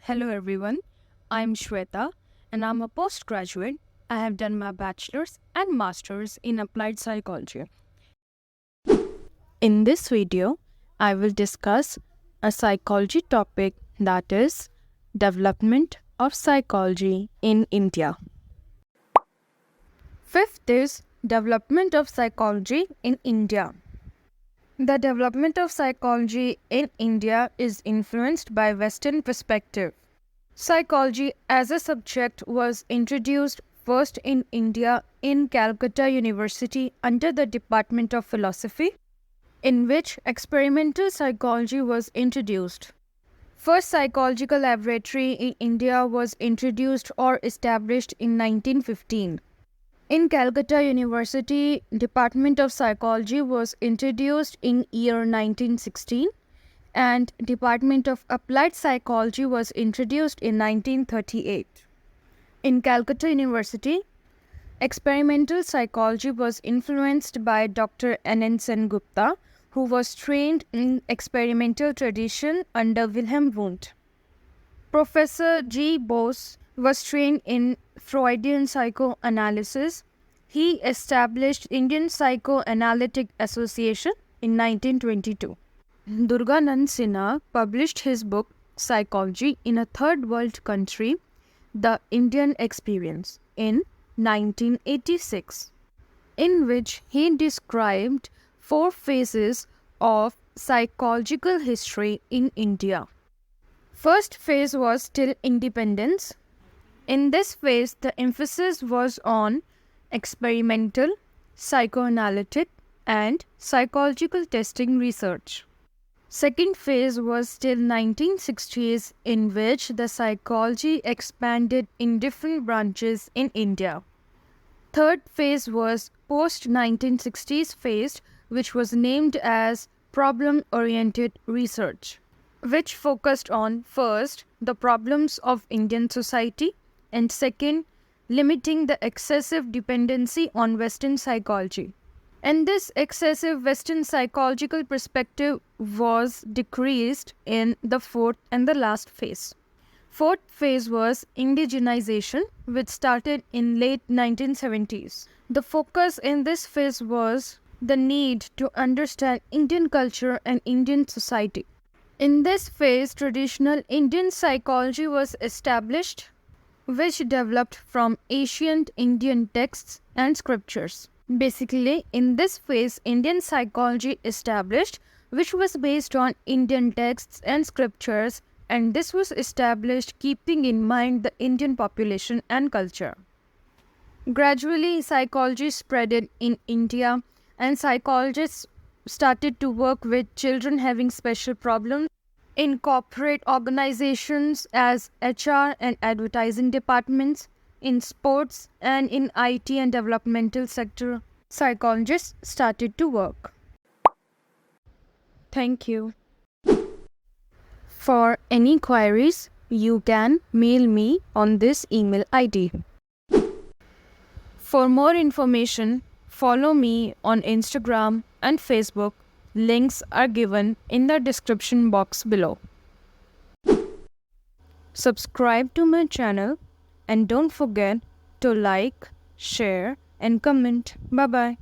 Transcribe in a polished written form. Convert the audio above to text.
Hello everyone, I'm Shweta and I'm a postgraduate. I have done my bachelor's and master's in applied psychology. In this video, I will discuss a psychology topic, that is development of psychology in India. Fifth is development of psychology in India. The development of psychology in India is influenced by Western perspective. Psychology as a subject was introduced first in India in Calcutta University under the Department of Philosophy, in which experimental psychology was introduced. First psychological laboratory in India was introduced or established in 1915. In Calcutta University, Department of Psychology was introduced in year 1916 and Department of Applied Psychology was introduced in 1938. In Calcutta University, experimental psychology was influenced by Dr. N. Gupta, who was trained in experimental tradition under Wilhelm Wundt. Professor G. Bose was trained in Freudian psychoanalysis. He established Indian Psychoanalytic Association in 1922. Durganand Sinha published his book Psychology in a Third World Country, The Indian Experience in 1986, in which he described 4 phases of psychological history in India. First phase was till independence. In this phase, the emphasis was on experimental, psychoanalytic, and psychological testing research. Second phase was till 1960s, in which the psychology expanded in different branches in India. Third phase was post-1960s phase, which was named as problem-oriented research, which focused on first, the problems of Indian society, and second, limiting the excessive dependency on Western psychology. And this excessive Western psychological perspective was decreased in the fourth and the last phase. Fourth phase was indigenization, which started in late 1970s. The focus in this phase was the need to understand Indian culture and Indian society. In this phase, traditional Indian psychology was established, which developed from ancient Indian texts and scriptures. Basically, in this phase, Indian psychology established, which was based on Indian texts and scriptures, and this was established keeping in mind the Indian population and culture. Gradually, psychology spread in India, and psychologists started to work with children having special problems in corporate organizations as HR and advertising departments, in sports and in IT and developmental sector. Psychologists started to work. Thank you. For any queries, you can mail me on this email ID. For more information, follow me on Instagram and Facebook. Links are given in the description box below. Subscribe to my channel and don't forget to like, share and comment. Bye-bye.